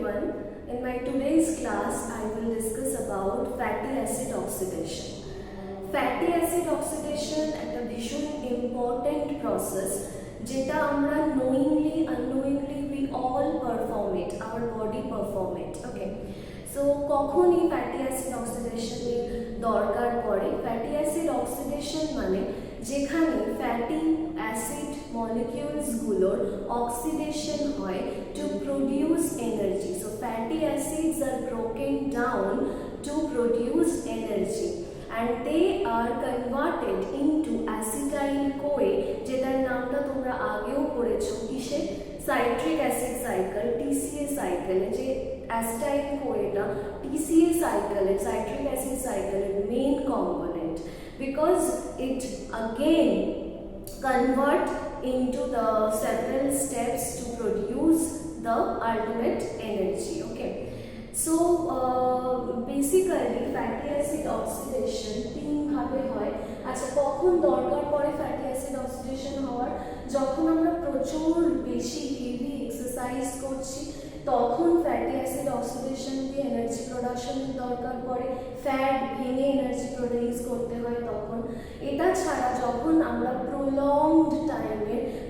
everyone. In my today's class, I will discuss about fatty acid oxidation. Fatty acid oxidation একটা ভীষণ important process যেটা আমরা knowingly unknowingly we all perform it, our body perform it. Okay. So কখন এই fatty acid oxidation এর দরকার পড়ে? Fatty acid oxidation মানে যেখানে ফ্যাটি অ্যাসিড মলিকিউলসগুলোর অক্সিডেশন হয় to produce energy. So fatty acids are broken down to produce energy and they are converted into acetyl-CoA যেটার নামটা তোমরা আগেও পড়েছো কিসে citric acid cycle TCA cycle যে acetyl-CoA TCA সাইকেলের সাইট্রিক অ্যাসিড সাইকেলের main component because it again convert into the several steps to produce the ultimate energy. Okay, so basically fatty acid oxidation তিন ভাবে হয়। আচ্ছা, কখন দরকার পড়ে ফ্যাটি অ্যাসিড অক্সিডেশন হওয়ার? যখন আমরা প্রচুর বেশি হেভি এক্সারসাইজ করছি তখন ফ্যাটি অ্যাসিড অক্সিডেশন দিয়ে এনার্জি প্রোডাকশনের দরকার পড়ে, ফ্যাট ভেঙে এনার্জি প্রডিউস করতে হয় তখন। এটা ছাড়া যখন আমরা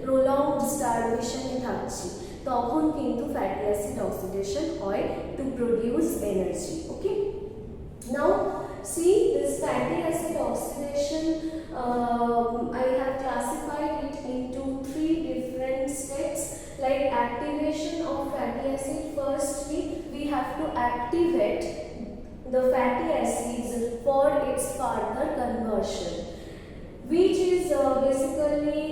প্রোলংড স্টারভেশনে থাকছি তখন কিন্তু ফ্যাটি অ্যাসিড অক্সিডেশন হয় to produce energy. Okay, now see this fatty acid oxidation I have classified it into three different steps like activation of fatty acid. Firstly, we have to activate the fatty acids for its further conversion, which basically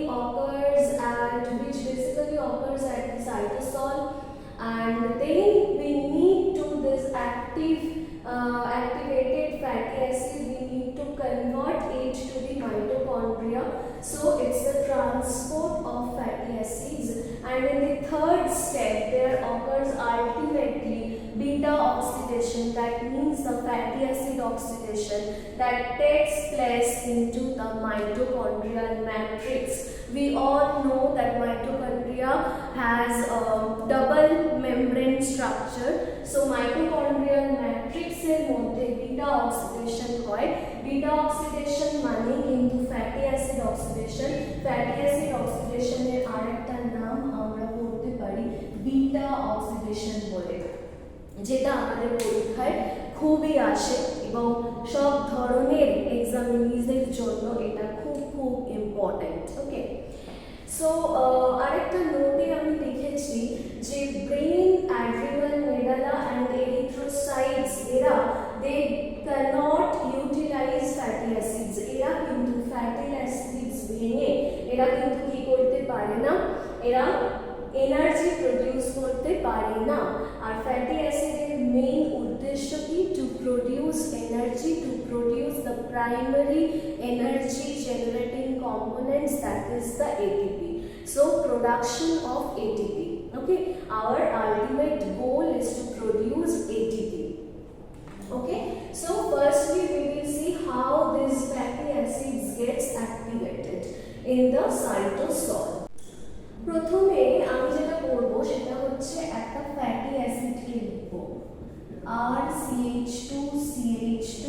occurs at the cytosol, and then we need to this activated fatty acid we need to convert it to the mitochondria, so it's the transport of fatty acids. And in the third step there occurs ultimately beta oxidation, that means the fatty acid oxidation that takes place into the mitochondrial matrix. We all know that mitochondria has a double membrane structure, so mitochondrial matrix এর মধ্যে beta oxidation হয়। beta oxidation মানে কিন্তু fatty acid oxidation। fatty acid oxidation এর আরেকটা নাম আমরা বলতে পারি beta oxidation বলে, যেটা আমাদের পরীক্ষায় খুবই আসে এবং সব ধরনের এক্সামিনিজের জন্য এটা খুব ইম্পর্টেন্ট। ওকে, সো আরেকটা নোটে আমি লিখেছি যে ব্রেন, অ্যাড্রিনাল মেডালা অ্যান্ড এরিথ্রোসাইটস এরা they can't utilise fatty acids. এরা কিন্তু ফ্যাটি অ্যাসিডস ভেঙে এরা কিন্তু কি করতে পারে না, এরা এনার্জি প্রডিউস করতে পারে না। আর ফ্যাটি অ্যাসিডের মেইন উদ্দেশ্য কি? Two produce energy, to produce the primary energy generating components, that is the ATP. So production of ATP. Okay, our ultimate goal is to produce ATP. Okay, so firstly we will see how these fatty acids gets activated in the cytosol. প্রথমে আমি যেটা করব সেটা হচ্ছে একটা fatty অ্যাসিডকে লিখব RCH2CH2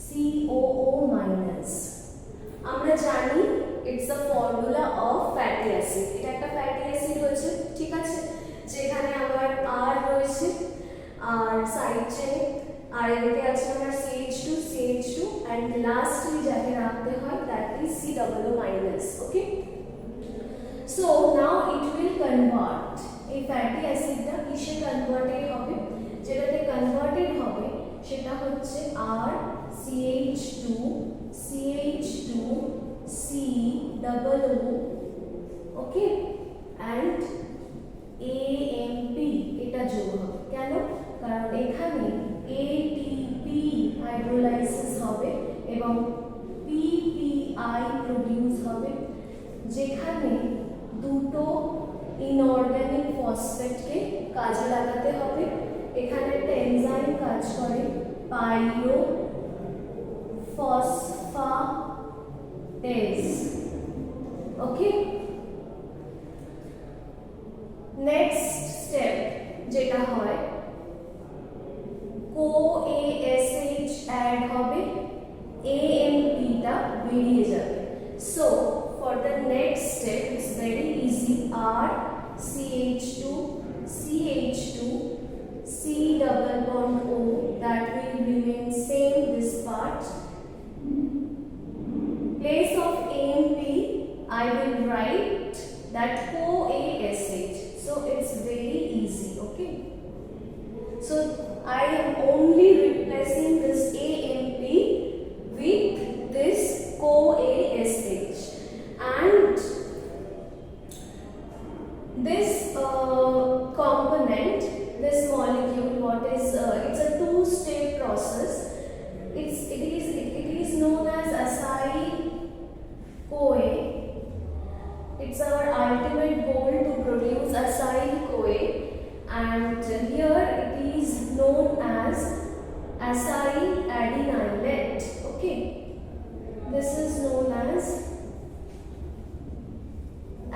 COO-। আমরা জানি it's a formula of fatty acid. এটা একটা ফ্যাটি অ্যাসিড হয়েছে, ঠিক আছে, যেখানে আমার R রয়েছে আর সাইড চেনে, আর এদিকে আছে আমার CH2 and lastly যাকে রাখতে হয় that is COO-। Okay, so now it will convert, এই ফ্যাটি অ্যাসিডটা কিসে কনভার্টেড হবে? যেটাতে কনভার্টেড হবে সেটা হচ্ছে RCH2CH2 COO, okay, and AMP এটা যোগ হবে। কেন? কারণ এখানে ATP হাইড্রোলাইসিস হবে এবং PPI প্রডিউস হবে, যেখানে দুটো ইনঅর্গানিক ফসফেটকে কাজে লাগাতে হবে। এখানে একটা এনজাইম কাজ করে পাইরোফসফেটেজ। ওকে, যেটা হয় CoASH অ্যাড হবে, AMP টা বেরিয়ে যাবে। So for the next step it's very easy, R CH2 CH2 C double bond O, that will remain same this part. Place of AMP I will write that CoASH. So it's very easy, okay? So I am only replacing this AMP with this CoASH, and this component, this molecule, what is it's a two-step process. It is known as acyl-CoA. It's our ultimate goal to produce acyl-CoA, and here it is known as acyl adenylate. Okay, this is known as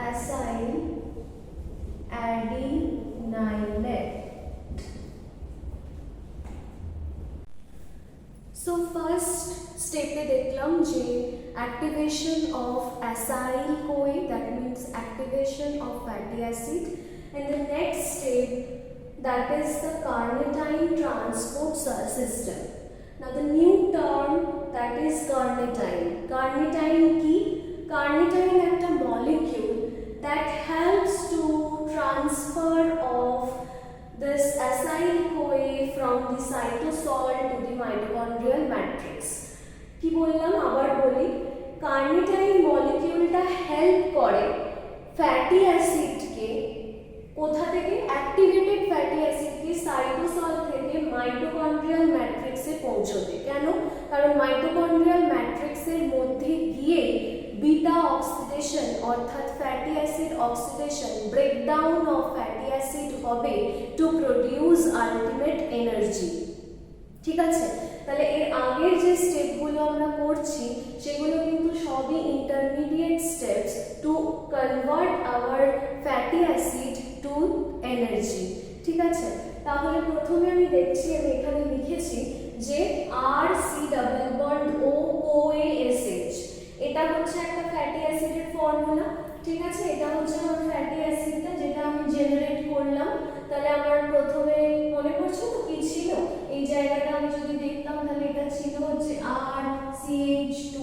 acyl adenylate. So first step এ দেখলাম যে activation of acyl-CoA, that means activation of fatty acid, and the next step, that is the carnitine transport system. Now the new term, that is carnitine. Carnitine ki? Carnitine একটা molecule that helps to transfer of this acyl-CoA from the cytosol to the mitochondrial matrix. কি বললাম আবার বলি, কার্নিটাইন মলিকিউলটা help করে fatty অ্যাসিডকে কোথা থেকে, activated fatty অ্যাসিডকে cytosol থেকে mitochondrial ম্যাট্রিক্সে পৌঁছতে। কেন? কারণ মাইটোকন্ড্রিয়াল ম্যাট্রিক্সের মধ্যে গিয়ে বিটা অক্সিডেশন অর্থাৎ fatty acid oxidation, breakdown of fatty acid হবে টু প্রডিউস আলটিমেট এনার্জি। ঠিক আছে, তাহলে এর আগের যে স্টেপগুলো আমরা করছি সেগুলো কিন্তু সবই intermediate steps to convert our fatty acid to energy. ঠিক আছে, তাহলে প্রথমে আমি দেখছি, আমি এখানে লিখেছি যে RC double bond O CoASH, এটা হচ্ছে একটা ফ্যাটি অ্যাসিডের ফর্মুলা। ঠিক আছে, এটা হচ্ছে আমার ফ্যাটি অ্যাসিডটা যেটা আমি জেনারেট করলাম। তাহলে আমার প্রথমে মনে পড়ছে তো কি ছিল, এই জায়গাটা আমি যদি দেখতাম তাহলে এটা ছিল হচ্ছে RCH2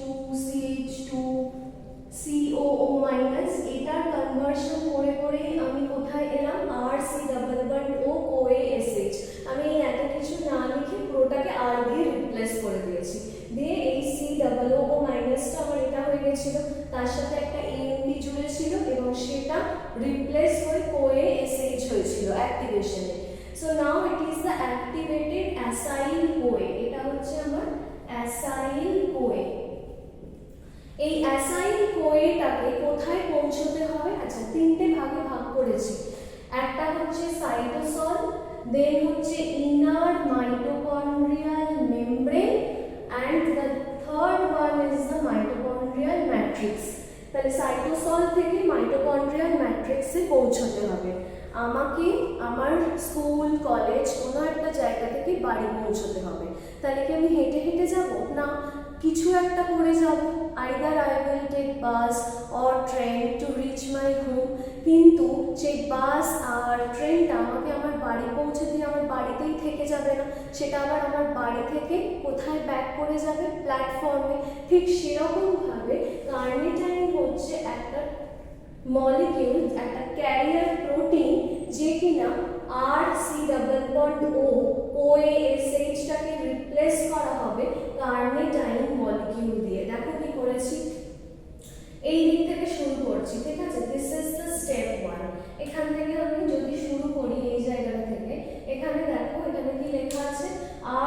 COO মাইনাস, এটার কনভার্সন করে করেই আমি কোথায় এলাম, RC double bond O CoASH। আমি এই এত কিছু না লিখে পুরোটাকে R দিয়ে রিপ্লেস করে দিয়েছি, দিয়ে এই C ডাবল O মাইনাসটা আমার এটা হয়ে গেছিল, তার সাথে একটা AMP জুড়ে ছিল এবং সেটা রিপ্লেস হয়ে CoASH হয়েছিল অ্যাক্টিভেশনে। So now it is the activated acyl-CoA, এটা হচ্ছে আমার acyl-CoA। এই acyl-CoAটাকে কোথায় পৌঁছতে হবে, আচ্ছা তিনটে ভাগে ভাগ করেছি, একটা হচ্ছে সাইটোসল, দেন হচ্ছে inner mitochondrial membrane, and the third one is the mitochondrial matrix. তাহলে সাইটোসল থেকে মাইটোকন্ড্রিয়াল ম্যাট্রিক্সে পৌঁছতে হবে আমাকে, আমার স্কুল কলেজ কোনো একটা জায়গা থেকে বাড়ি পৌঁছতে হবে। তাহলে কি আমি হেঁটে হেঁটে যাব না, কিছু একটা করে যাব, either I will take bus or train to reach my home, কিন্তু সেই বাস আর ট্রেনটা আমাকে আমার বাড়ি পৌঁছে দিয়ে আমার বাড়িতেই থেকে যাবে না, সেটা আবার আমার বাড়ি থেকে কোথায় ব্যাক করে যাবে, প্ল্যাটফর্মে। ঠিক সেরকমভাবে কার্নিটাইন হচ্ছে একটা মলিকিউল, একটা ক্যারিয়ার প্রোটিন, যে কিনা RC double bond O CoASH টাকে রিপ্লেস করা হবে কার্নিটাইন মলিকিউল দিয়ে। দেখো কি করেছি, এই দিক থেকে শুরু করছি। ঠিক আছে, দিস ইজ দ্য স্টেপ 1। এখান থেকে আমি যদি শুরু করি এই জায়গাটা থেকে, এখানে দেখো এখানে কি লেখা আছে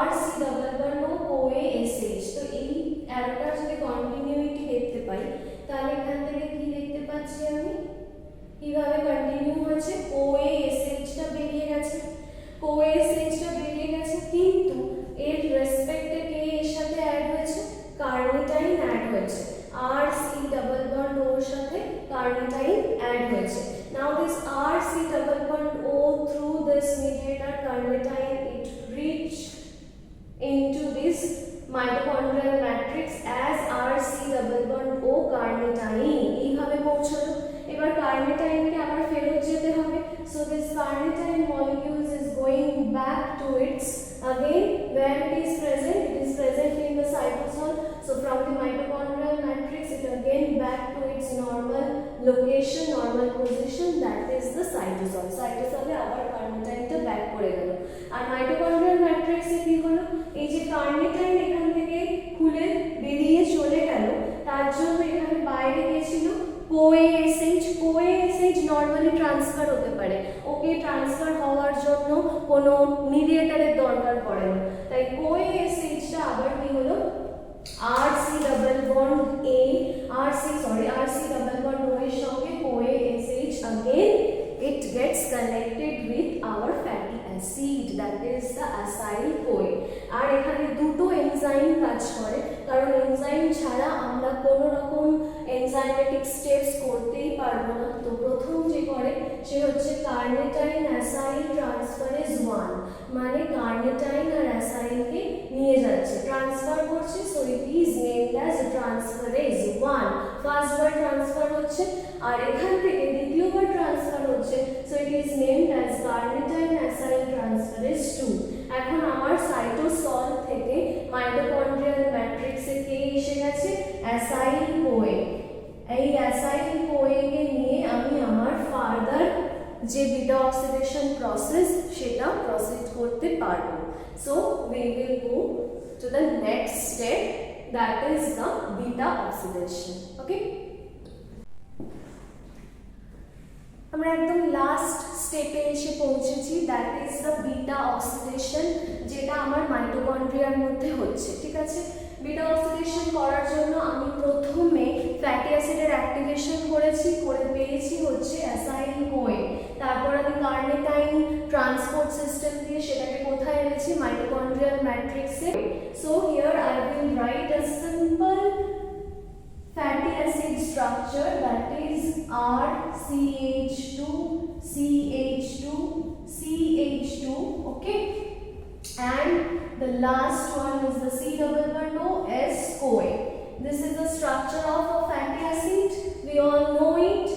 RC double bond O CoASH। তো এই অ্যারোটার যদি কন্টিনিউইটি দেখতে পাই তাহলে এখান থেকে কি দেখতে পাচ্ছি আমি, কিভাবে কন্টিনিউ হয়েছে, CoASH-টা বেরিয়ে গেছে, CoASH-টা বেরিয়ে গেছে, কিন্তু এর রেসপেক্টে কে এর সাথে অ্যাড হয়েছে, কার্নিটাইন অ্যাড হয়েছে, RC ডাবল বন্ড O এর সাথে কার্নিটাইন অ্যাড হয়েছে। Now this RC double bond O through this mediator carnitine, it reached into this mitochondrial matrix as RC double bond O carnitine এইভাবে পৌঁছলো। এবার carnitine-কে আবার ফেরত যেতে হবে, so this carnitine molecules is going back to its again where it is present in the cytosol, so from the mitochondrial matrix it again back to its normal location, normal position, that is the cytosol. cytosol-এ আবার carnitine-টা back করে গেল। আর mitochondrial matrix-এ কি হলো, এই যে carnitine এখান থেকে খুলে বেরিয়ে চলে গেল, তার জন্য এখানে বাইরে গিয়েছিল CoA/SH নরমালি ট্রান্সফার হতে পারে, ওকে ট্রান্সফার হওয়ার জন্য কোনো মিডিয়েটরের দরকার পড়ে না, তাই CoA/SH-টা আবার কি হলো RC double bond O এর সঙ্গে CoA/SH again it gets connected with our fatty acid, that is the acyl CoA। আর এখানে দুটো এনজাইম কাজ করে, কারণ এনজাইম ছাড়া আমরা কোনো রকম এনজাইমেটিক স্টেপস করতেই পারবো না। তো প্রথম যে করে সে হচ্ছে কার্নিটাইন অ্যাসাইল ট্রান্সফারেজ 1, মানে কার্নিটাইন আর অ্যাসাইলকে নিয়ে যাচ্ছে, ট্রান্সফার করছে, so it is named as transferase 1, first বার ট্রান্সফার হচ্ছে, আর এখান থেকে দ্বিতীয়বার ট্রান্সফার হচ্ছে, so it is named as carnitine acyl transferase 2। এখন আমার সাইটোসল থেকে মাইটোকন্ড্রিয়াল ম্যাট্রিক্সে কে এসে গেছে, অ্যাসাইল CoA। এই অ্যাসাইল CoA কে নিয়ে আমি আমার ফার্দার যে বিটা অক্সিডেশন প্রসেস সেটা প্রসিড করতে পারবো। So we will move to the next step, that is the beta oxidation. Okay, আমরা একদম লাস্ট স্টেপে এসে পৌঁছেছি, that is the beta oxidation, যেটা আমার মাইটোকন্ড্রিয়ার মধ্যে হচ্ছে। ঠিক আছে, বিটা অক্সিডেশন করার জন্য আমি প্রথমে ফ্যাটি অ্যাসিডের অ্যাক্টিভেশন করে পেয়েছি হচ্ছে অ্যাসাইল CoA, তারপর আমি কার্নিটাইন ট্রান্সপোর্ট সিস্টেম দিয়ে সেটাকে কোথায় এনেছি, মাইটোকন্ড্রিয়াল ম্যাট্রিক্সে। So here I will write a simple fatty acid structure, that is RCH2CH2CH2, okay, and the last one is the C double bond O S CoA. This is the structure of a fatty acid, we all know it,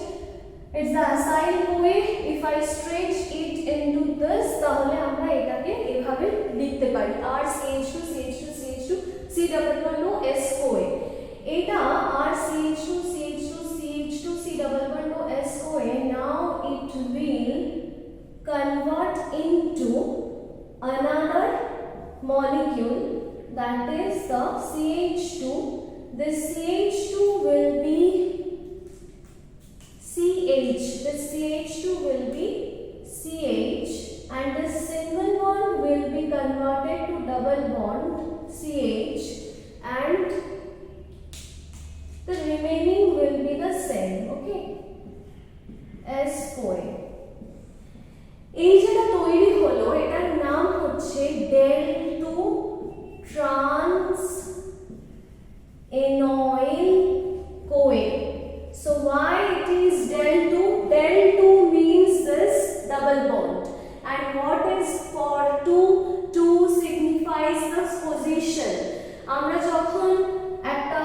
it's the acyl CoA। if I stretch it into this, তাহলে আমরা এটাকে এভাবে লিখতে পারি RCH2CH2CH2 C double bond O S CoA। এটা RCH2CH2CH2 C double bond O S CoA, now it will convert into another molecule, that is the CH2. This CH2 will be CH, this CH2 will be CH, and this single bond will be converted to double bond CH, and the remaining will be the same, okay, S CoA। এই যেটা তৈরি হলো এটার নাম হচ্ছে del2 trans enoyl CoA। so why it is del2? del2 means this double bond, and what is for 2 signifies the position। আমরা যখন একটা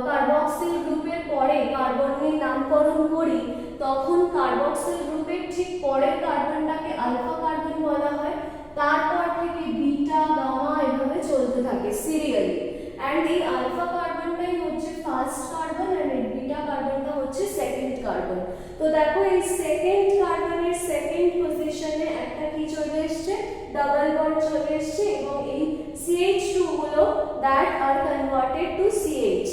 কার্বক্সিল গ্রুপের পরে কার্বনের নামকরণ করি, তখন কার্বক্সিল গ্রুপের ঠিক পরের কার্বনটাকে আলফা কার্বন বলা হয়, তারপর থেকে বিটা গামা এভাবে চলতে থাকে সিরিয়ালি, এন্ড এই আলফা কার্বনটাই হচ্ছে ফার্স্ট কার্বন এন্ড এই বিটা কার্বনটা হচ্ছে সেকেন্ড কার্বন। তো দেখো এই সেকেন্ড কার্বনের সেকেন্ড পজিশনে একটা কি চলে এসেছে, ডাবল বন্ড চলে এসেছে, এবং এই CH2 গুলো that are converted to CH,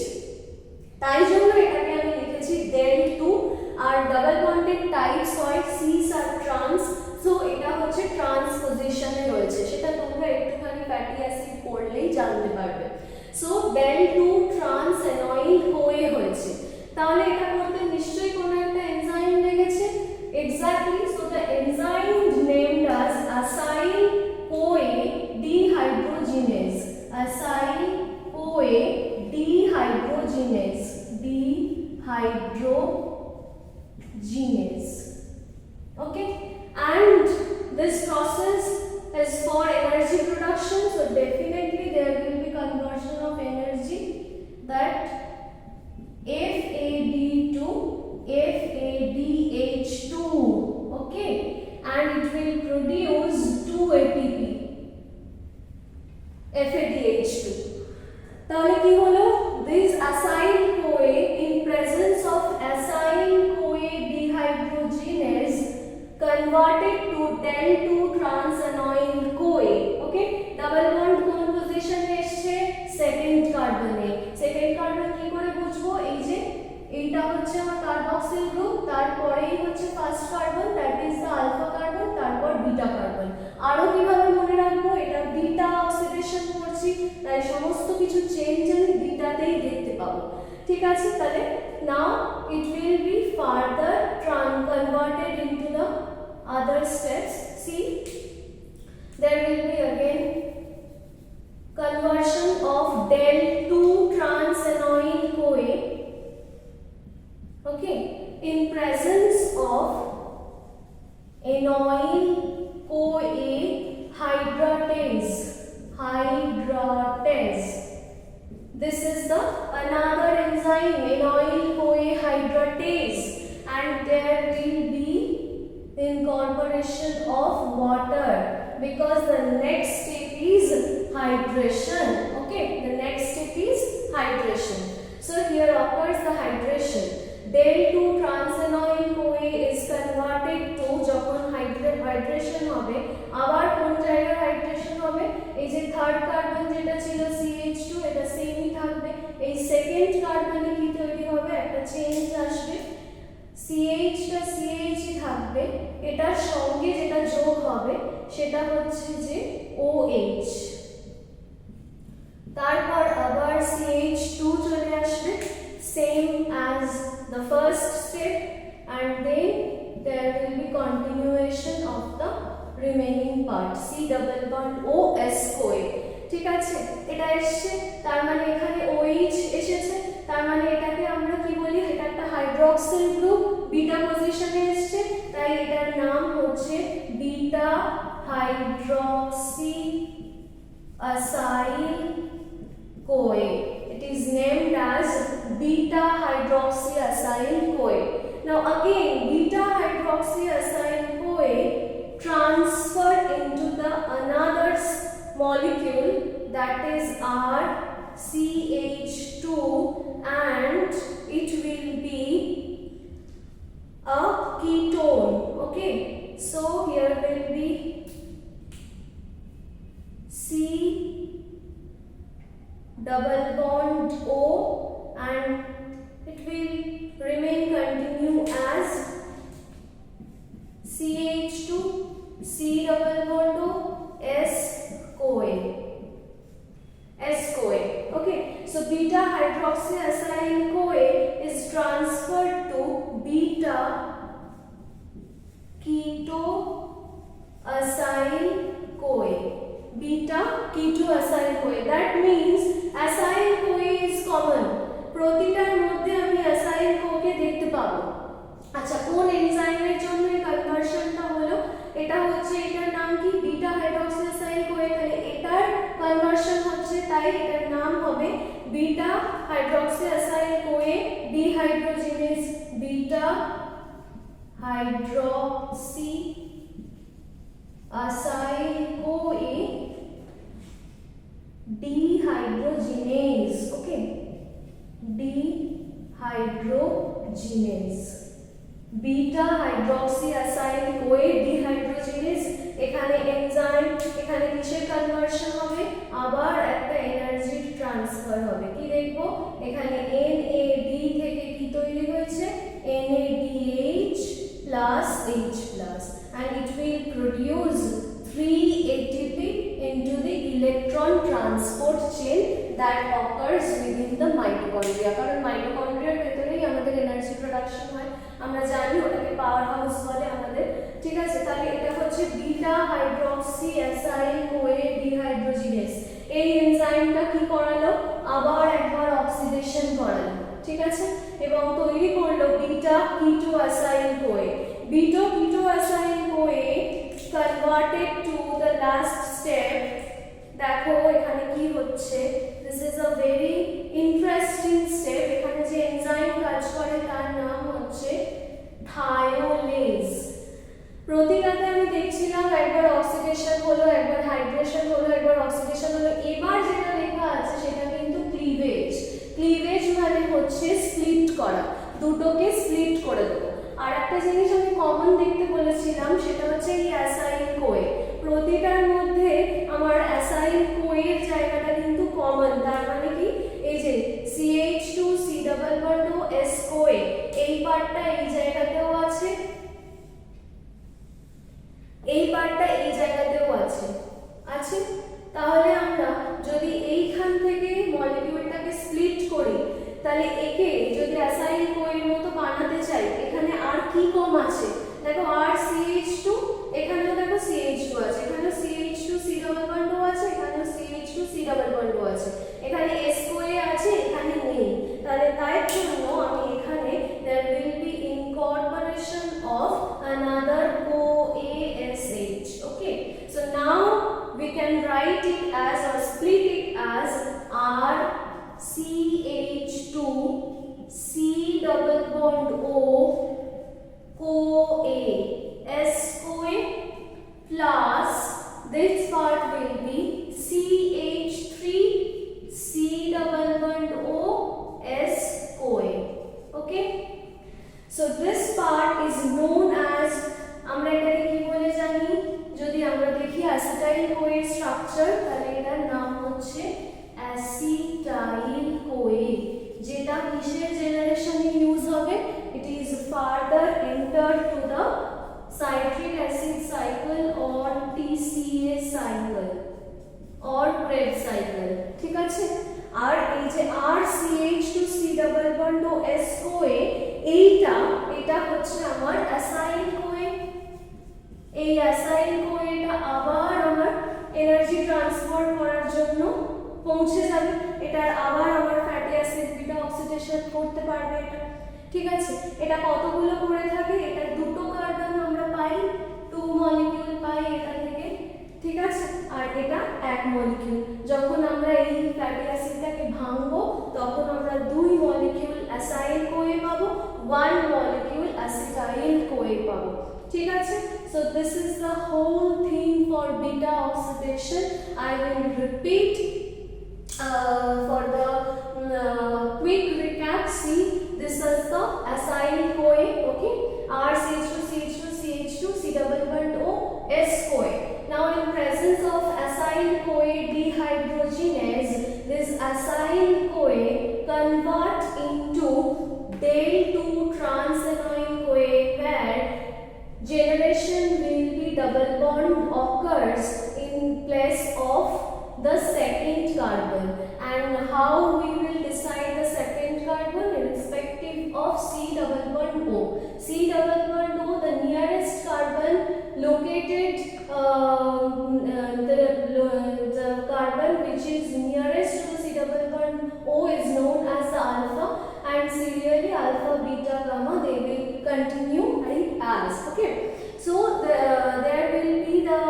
তাই জন্য এটাকে আমি লিখেছি del2। আর ডাবল বন্ডের টাইপস হয় সিস আর ট্রান্স, সো এটা হচ্ছে ট্রান্স পজিশনে রয়েছে, সেটা তোমরা একটুখানি ফ্যাটি অ্যাসিড পড়লেই জানতে পারবে। সো del2 ট্রান্স এনয়েল CoA হয়েছে, তাহলে এটা করতে নিশ্চয়ই কোনো একটা এনজাইম লেগেছে, exactly. So the enzyme named as acyl CoA dehydrogenase, acyl CoA dehydrogenase, okay, and this This process is for energy production, so definitely there will be conversion of energy, that FAD to FADH2, okay, and it will produce 2 ATP, FADH2. তাহলে কি হলো, this acyl CoA in presence of acyl CoA dehydrogenase converted to del 2 trans-anoyl CoA, okay, double bond কোন পজিশনে এসেছে, second কার্বনে। Second carbon কি করে বুঝবো, এই যে এইটা হচ্ছে আমার কার্বক্সিল গ্রুপ, তারপরেই হচ্ছে first carbon, that is the alpha carbon, তারপর বিটা কার্বন। আরো কিভাবে মনে রাখবো, এটা বিটা অক্সিডেশন করছি, তাই সমস্ত কিছু চেঞ্জ আমি বিটাতেই দেখতে পাবো, ঠিক আছে। তাহলে now it will be further converted into the other steps. See, there will be again conversion of del 2 trans-anoyl CoA, okay, in presence of anoyl CoA hydratase. This is the another enzyme, anoyl CoA hydratase, and there will be incorporation of water, because the next step is hydration, okay, the next step is hydration. So here occurs the hydration. Del 2 trans-anoyl CoA is converted to, যখন hydration হবে, আবার কোন জায়গায় hydration হবে, এই যে third carbon যেটা ছিল CH2, এটা সেমই থাকবে, এই সেকেন্ড কার্বনে কি তৈরি হবে, একটা চেঞ্জ আসবে, CH টা CH থাকবে, এটার সঙ্গে যেটা যোগ হবে সেটা হচ্ছে যে OH, তারপর আবার CH2 চলে আসবে, same as the first step, and then there will be continuation of the remaining part, C double bond OS CoA, ঠিক আছে। এটা এসেছে, তার মানে এখানে OH এসেছে, তার মানে এটাকে আমরা কি বলি, এটা একটা হাইড্রক্সিল গ্রুপ, বিটা পজিশনে এসেছে, তাই এটার নাম হচ্ছে beta hydroxy acyl CoA. It is named as beta hydroxy acyl CoA. Now again, beta hydroxy acyl CoA transfer into the another molecule, that is RCH2, and it will be a ketone, okay. So here will be C double bond O, and it will remain continue as CH2 C double bond O S CoA, okay. So beta hydroxy acyl CoA is transferred to beta keto acyl CoA, beta keto acyl CoA. That means acyl CoA is common, প্রতিটার মধ্যে আমি acyl CoA কে দেখতে পাবো। আচ্ছা, কোন এনজাইমের জন্য এই কনভার্সনটা হলো, এটা হচ্ছে, এটার নাম কি, বিটা হাইড্রক্সি acyl CoA, তাহলে এটার কনভার্সন হচ্ছে, তাই এটার নাম হবে beta hydroxy acyl CoA dehydrogenase, beta hydroxy acyl CoA dehydrogenase, okay, dehydrogenase, beta hydroxy acyl CoA dehydrogenase, এখানে এনজাইম, এখানে কিসের কনভার্সন হবে, আবার একটা এনার্জি ট্রান্সফার হবে, কি দেখবো, এখানে NAD থেকে কি তৈরি হয়েছে, NADH plus H plus, and it will produce 3 ATP into the electron transport chain that occurs within the mitochondria, কারণ মাইটোকন্ড্রিয়ার ভেতরেই আমাদের এনার্জি প্রোডাকশন হয়, আমরা জানি ওটাকে পাওয়ার হাউস বলে আমাদের, ঠিক আছে। তাহলে এটা হচ্ছে beta hydroxy acyl CoA dehydrogenase, এই এনজাইমটা কি করালো, আবার একবার অক্সিডেশন করালো, ঠিক আছে, এবং তৈরি করলো বিটা কিটো acyl CoA। বিটা কিটো acyl CoA converted to the last step. দেখো এখানে কি হচ্ছে, this is a very interesting step. এখানে যে এনজাইম কাজ করে তার নাম হচ্ছে থায়োলেজ। প্রতিটাতে আমি দেখছিলাম একবার অক্সিডেশন হলো, একবার হাইড্রেশন হলো, একবার অক্সিডেশন হলো। এবার যেটা লেখা আছে সেটা কিন্তু ক্লিভেজ। ক্লিভেজ মানে হচ্ছে স্প্লিট করা, দুটোকে স্প্লিট করে দেবো। আর একটা জিনিস আমি কমন দেখতে বলেছিলাম সেটা হচ্ছে এই অ্যাসাইল কোয়ে। প্রতিটার মধ্যে আমার অ্যাসাইল কোয়ের জায়গাটা কিন্তু কমন, তার মানে কি এই যে CH2 C ডাবল বন্ড ও S কোয়ে, এই পার্টটা এই জায়গাতেও আছে, এই পার্টটা এই জায়গাতেও আছে আছে তাহলে আমরা যদি এইখান থেকে মলিকিউলটাকে স্প্লিট করি, তাহলে একে যদি অ্যাসাইল কোয়ের মতো বানাতে চাই, এখানে আর কি কম আছে দেখো, আর CH2, এখানেও দেখো CH2 আছে, এখানেও CH2 C ডাবল বন্ড আছে, এখানেও CH2 C ডাবল বন্ড আছে, এখানে S কোয়ে আছে, এখানে নেই। তাহলে তাই জন্য আমি এখানে there will be incorporation of another COASH. Okay, so now we can write it as or split it as RCH2 C double bond O CoA S CoA plus this part will be CH3 C double bond O S CoA. Okay, so this part is known as, আমরা এটাকে কি বলে জানি, যদি আমরা দেখি acetyl কোয়ের structure, তাহলে এটার নাম হচ্ছে অ্যাসিটাইল কোয়ে, যেটা কিসের জেনারেশনে ইউজ হবে, it is further enter to the citric acid cycle or TCA cycle or Krebs cycle, ঠিক আছে। আর এই যে RCH2 C ডাবল বন্ড ও S কোয়ে, এটা হচ্ছে আমার অ্যাসাইল কোয়ে। এই অ্যাসাইল কোয়েটা আবার আমার এনার্জি ট্রান্সফার করার জন্য পৌঁছে যাবে, এটার আবার আমার ফ্যাটি অ্যাসিড বিটা অক্সিডেশন করতে পারবে এটা, ঠিক আছে। এটা কতগুলো করে থাকে, এটা দুটো কার্বন আমরা পাই, 2 মলিকিউল পাই এটা থেকে, ঠিক আছে। আর এটা এক মলিকিউল। যখন আমরা এই ফ্যাটি অ্যাসিডটাকে ভাঙবো তখন আমরা 2 মলিকিউল অ্যাসাইল কোয়ে পাবো, 1 মলিকিউল অ্যাসিটাইল কোয়ে পাবো, ঠিক আছে। So this is the whole thing for beta oxidation. I will repeat for the quick recap. See, this is the acyl CoA, okay, RCH2 CH2 CH2 C double bond O S CoA. Now in presence of acyl CoA dehydrogenase, this acyl CoA convert into del 2 trans-anion CoA, where generation will be double bond occurs in place of the second carbon. And how we will decide the second carbon? Irrespective of C double bond O. C double bond O, the nearest carbon located, the carbon which is nearest to the C double bond O is known as the alpha, and serially alpha, beta, gamma, they will continue as, okay. So there will be the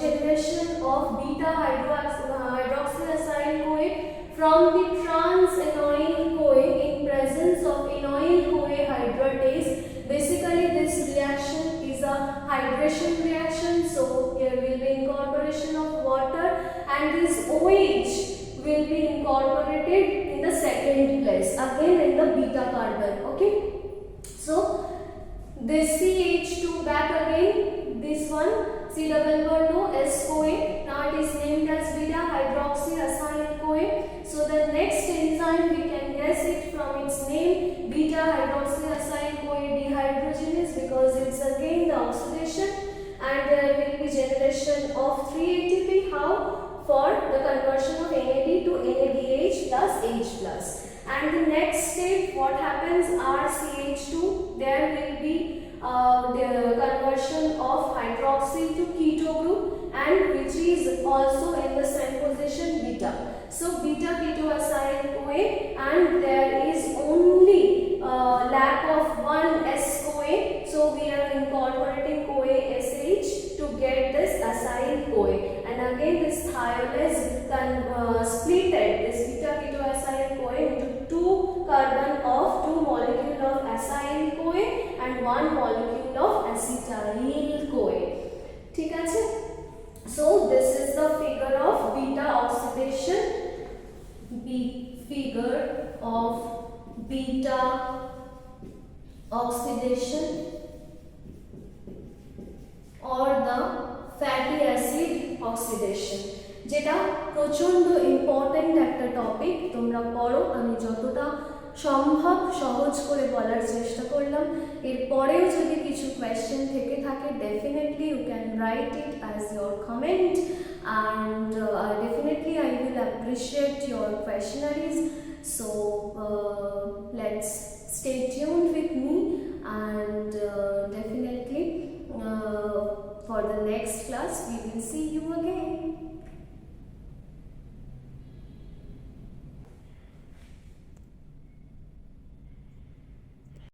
generation of beta hydroxyl acyl CoA from the trans-anion CoA in presence of anion CoA hydratase. Basically this reaction is a hydration reaction, so here will be incorporation of water, and this OH will be incorporated in the second place, again in the beta carbon, okay. So this CH2 back again, this one C double bond O S CoA, now it is named as beta hydroxy acyl CoA. So the next enzyme we can guess it from its name, beta hydroxy acyl CoA dehydrogenase, because it's again the oxidation, and there will be generation of 3-ATP. How? For the conversion of NAD to NADH plus H plus. And the next step, what happens, RCH2, there will be the conversion of hydroxy to keto group, and which is also in the same position beta. So beta keto acyl CoA, and there is only lack of one S CoA, so we are incorporating CoA SH to one molecule of acetyl CoA. ঠিক আছে? So this is the figure of beta oxidation, figure of beta oxidation or the fatty acid oxidation, যেটা প্রচন্ড important একটা topic. তোমরা পড়ো, আমি যতটা সম্ভব সহজ করে বলার চেষ্টা করলাম। এরপরেও যদি কিছু কোয়েশ্চেন থেকে থাকে, definitely you can write it as your comment, and definitely I will appreciate your questionnaires. So let's stay tuned with me, and definitely for the next class we will see you again.